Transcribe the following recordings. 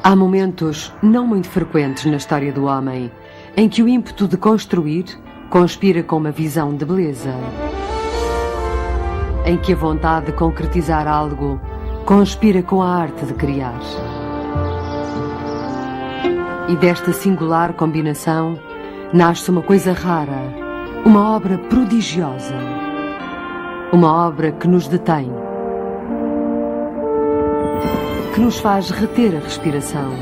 Há momentos não muito frequentes na história do homem em que o ímpeto de construir conspira com uma visão de beleza, em que a vontade de concretizar algo conspira com a arte de criar. E desta singular combinação nasce uma coisa rara, uma obra prodigiosa, uma obra que nos detém, que nos faz reter a respiração,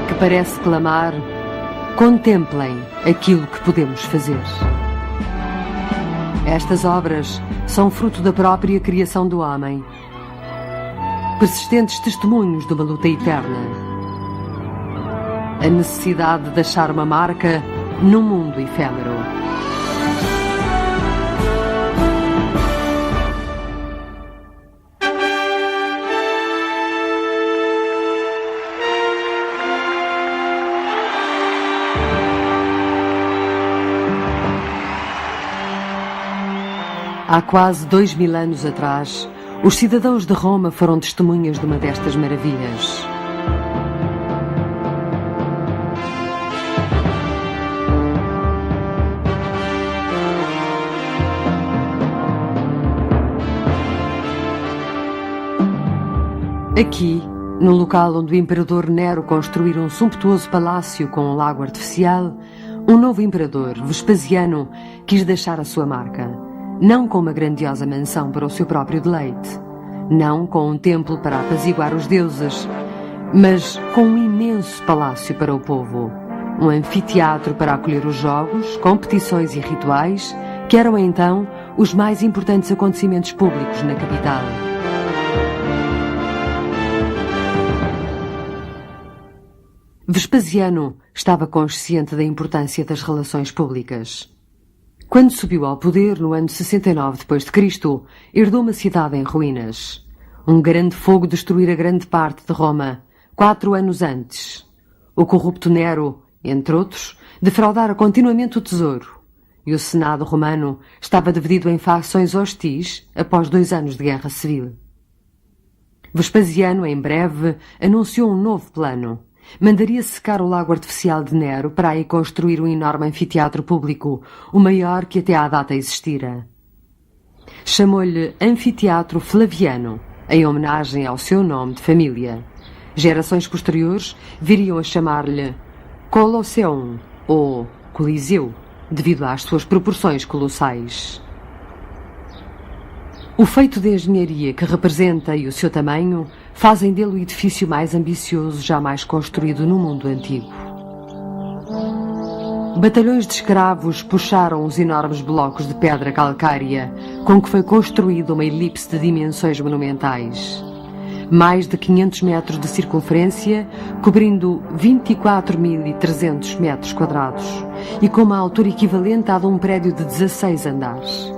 que parece clamar: contemplem aquilo que podemos fazer. Estas obras são fruto da própria criação do homem, persistentes testemunhos de uma luta eterna, a necessidade de deixar uma marca num mundo efêmero. Há quase 2000 anos atrás, os cidadãos de Roma foram testemunhas de uma destas maravilhas. Aqui, no local onde o imperador Nero construíra um sumptuoso palácio com um lago artificial, um novo imperador, Vespasiano, quis deixar a sua marca. Não com uma grandiosa mansão para o seu próprio deleite, não com um templo para apaziguar os deuses, mas com um imenso palácio para o povo, um anfiteatro para acolher os jogos, competições e rituais, que eram então os mais importantes acontecimentos públicos na capital. Vespasiano estava consciente da importância das relações públicas. Quando subiu ao poder no ano 69 d.C., herdou uma cidade em ruínas. Um grande fogo destruíra grande parte de Roma, 4 anos antes. O corrupto Nero, entre outros, defraudara continuamente o tesouro. E o Senado romano estava dividido em facções hostis após 2 anos de guerra civil. Vespasiano, em breve, anunciou um novo plano. Mandaria secar o lago artificial de Nero para aí construir um enorme anfiteatro público, o maior que até à data existira. Chamou-lhe Anfiteatro Flaviano, em homenagem ao seu nome de família. Gerações posteriores viriam a chamar-lhe Colosseum, ou Coliseu, devido às suas proporções colossais. O feito de engenharia que representa e o seu tamanho fazem dele o edifício mais ambicioso jamais construído no mundo antigo. Batalhões de escravos puxaram os enormes blocos de pedra calcária com que foi construída uma elipse de dimensões monumentais. Mais de 500 metros de circunferência, cobrindo 24.300 metros quadrados e com uma altura equivalente à de um prédio de 16 andares.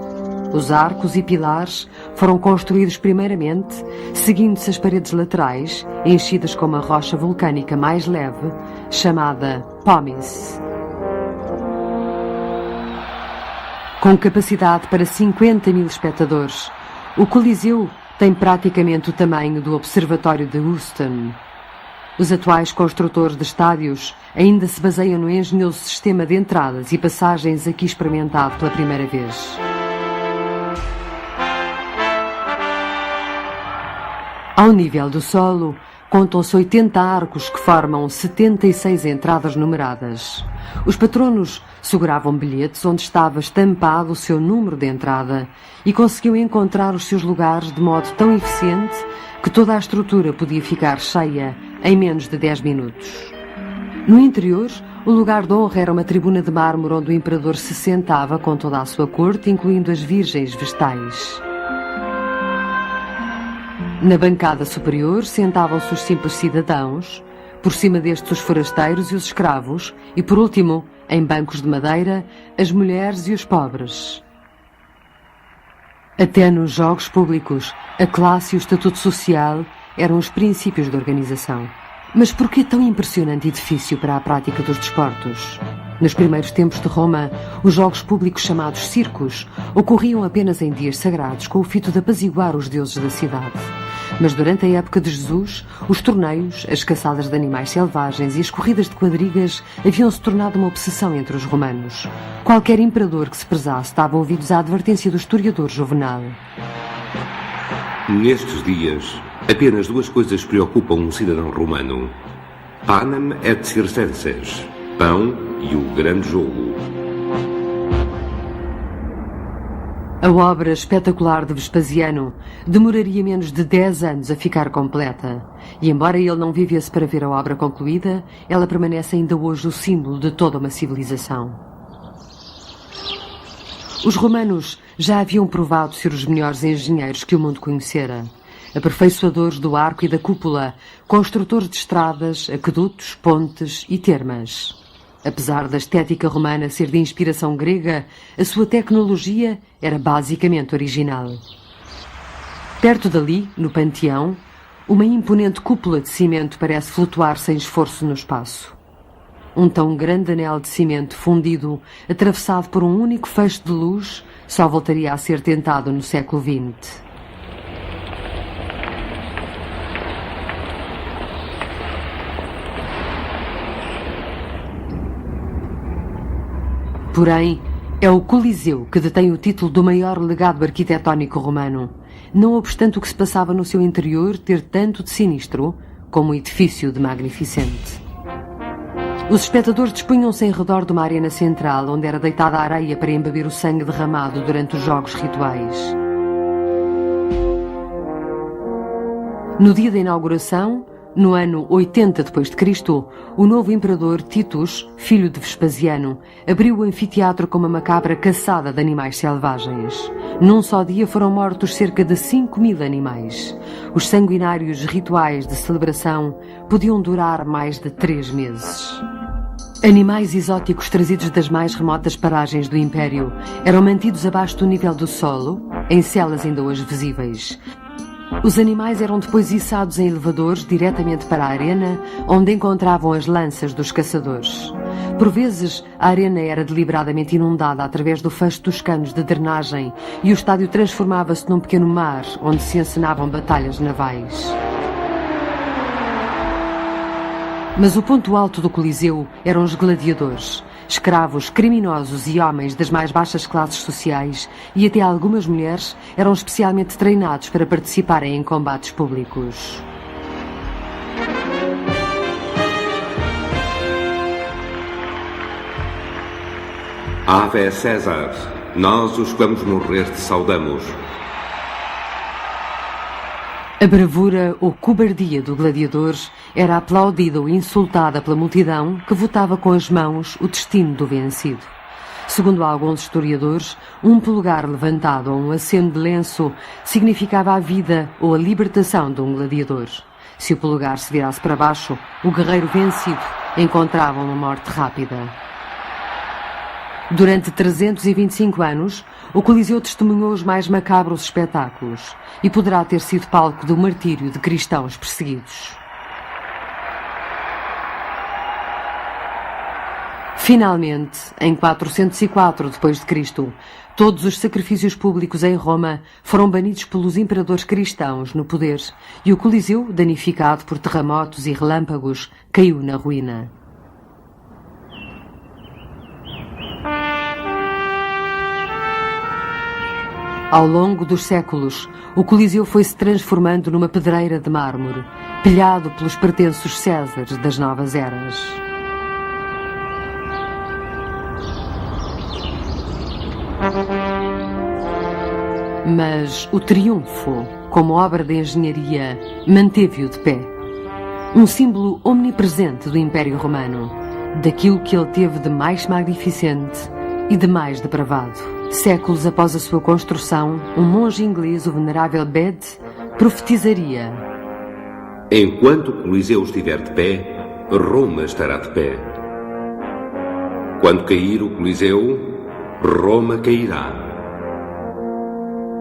Os arcos e pilares foram construídos primeiramente, seguindo-se as paredes laterais, enchidas com uma rocha vulcânica mais leve, chamada pómez. Com capacidade para 50.000 espectadores, o Coliseu tem praticamente o tamanho do Observatório de Houston. Os atuais construtores de estádios ainda se baseiam no engenhoso sistema de entradas e passagens aqui experimentado pela primeira vez. Ao nível do solo, contam-se 80 arcos que formam 76 entradas numeradas. Os patronos seguravam bilhetes onde estava estampado o seu número de entrada e conseguiam encontrar os seus lugares de modo tão eficiente que toda a estrutura podia ficar cheia em menos de 10 minutos. No interior, O lugar de honra era uma tribuna de mármore onde o imperador se sentava com toda a sua corte, incluindo as virgens vestais. Na bancada superior sentavam-se os simples cidadãos, por cima destes os forasteiros e os escravos, e por último, em bancos de madeira, as mulheres e os pobres. Até nos jogos públicos, a classe e o estatuto social eram os princípios da organização. Mas por que tão impressionante edifício para a prática dos desportos? Nos primeiros tempos de Roma, os jogos públicos chamados circos ocorriam apenas em dias sagrados, com o fito de apaziguar os deuses da cidade. Mas durante a época de Jesus, os torneios, as caçadas de animais selvagens e as corridas de quadrigas haviam-se tornado uma obsessão entre os romanos. Qualquer imperador que se prezasse dava ouvidos à advertência do historiador Juvenal. Nestes dias, apenas duas coisas preocupam um cidadão romano: panem et circenses, pão e o grande jogo. A obra espetacular de Vespasiano demoraria menos de 10 anos a ficar completa. E embora ele não vivesse para ver a obra concluída, ela permanece ainda hoje o símbolo de toda uma civilização. Os romanos já haviam provado ser os melhores engenheiros que o mundo conhecera. Aperfeiçoadores do arco e da cúpula, construtores de estradas, aquedutos, pontes e termas. Apesar da estética romana ser de inspiração grega, a sua tecnologia era basicamente original. Perto dali, no Panteão, uma imponente cúpula de cimento parece flutuar sem esforço no espaço. Um tão grande anel de cimento fundido, atravessado por um único feixe de luz, só voltaria a ser tentado no século XX. Porém, é o Coliseu que detém o título do maior legado arquitetónico romano, não obstante o que se passava no seu interior ter tanto de sinistro como um edifício de magnificente. Os espectadores dispunham-se em redor de uma arena central, onde era deitada a areia para embeber o sangue derramado durante os jogos rituais. No dia da inauguração, no ano 80 d.C., o novo imperador Titus, filho de Vespasiano, abriu o anfiteatro com uma macabra caçada de animais selvagens. Num só dia foram mortos cerca de 5.000 animais. Os sanguinários rituais de celebração podiam durar mais de 3 meses. Animais exóticos trazidos das mais remotas paragens do Império eram mantidos abaixo do nível do solo, em celas ainda hoje visíveis. Os animais eram depois içados em elevadores diretamente para a arena, onde encontravam as lanças dos caçadores. Por vezes, a arena era deliberadamente inundada através do fecho dos canos de drenagem e o estádio transformava-se num pequeno mar onde se encenavam batalhas navais. Mas o ponto alto do Coliseu eram os gladiadores, escravos, criminosos e homens das mais baixas classes sociais, e até algumas mulheres eram especialmente treinados para participarem em combates públicos. Ave César, nós os que vamos morrer te saudamos. A bravura ou cobardia do gladiador era aplaudida ou insultada pela multidão que votava com as mãos o destino do vencido. Segundo alguns historiadores, um polegar levantado ou um aceno de lenço significava a vida ou a libertação de um gladiador. Se o polegar se virasse para baixo, o guerreiro vencido encontrava uma morte rápida. Durante 325 anos, o Coliseu testemunhou os mais macabros espetáculos e poderá ter sido palco do martírio de cristãos perseguidos. Finalmente, em 404 d.C., todos os sacrifícios públicos em Roma foram banidos pelos imperadores cristãos no poder e o Coliseu, danificado por terremotos e relâmpagos, caiu na ruína. Ao longo dos séculos, o Coliseu foi-se transformando numa pedreira de mármore, pilhado pelos pretensos Césares das novas eras. Mas o triunfo, como obra de engenharia, manteve-o de pé. Um símbolo omnipresente do Império Romano. daquilo que ele teve de mais magnificente e de mais depravado. Séculos após a sua construção, um monge inglês, o venerável Bede, profetizaria: enquanto o Coliseu estiver de pé, Roma estará de pé. Quando cair o Coliseu, Roma cairá.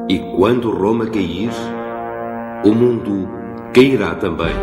E quando Roma cair, o mundo cairá também.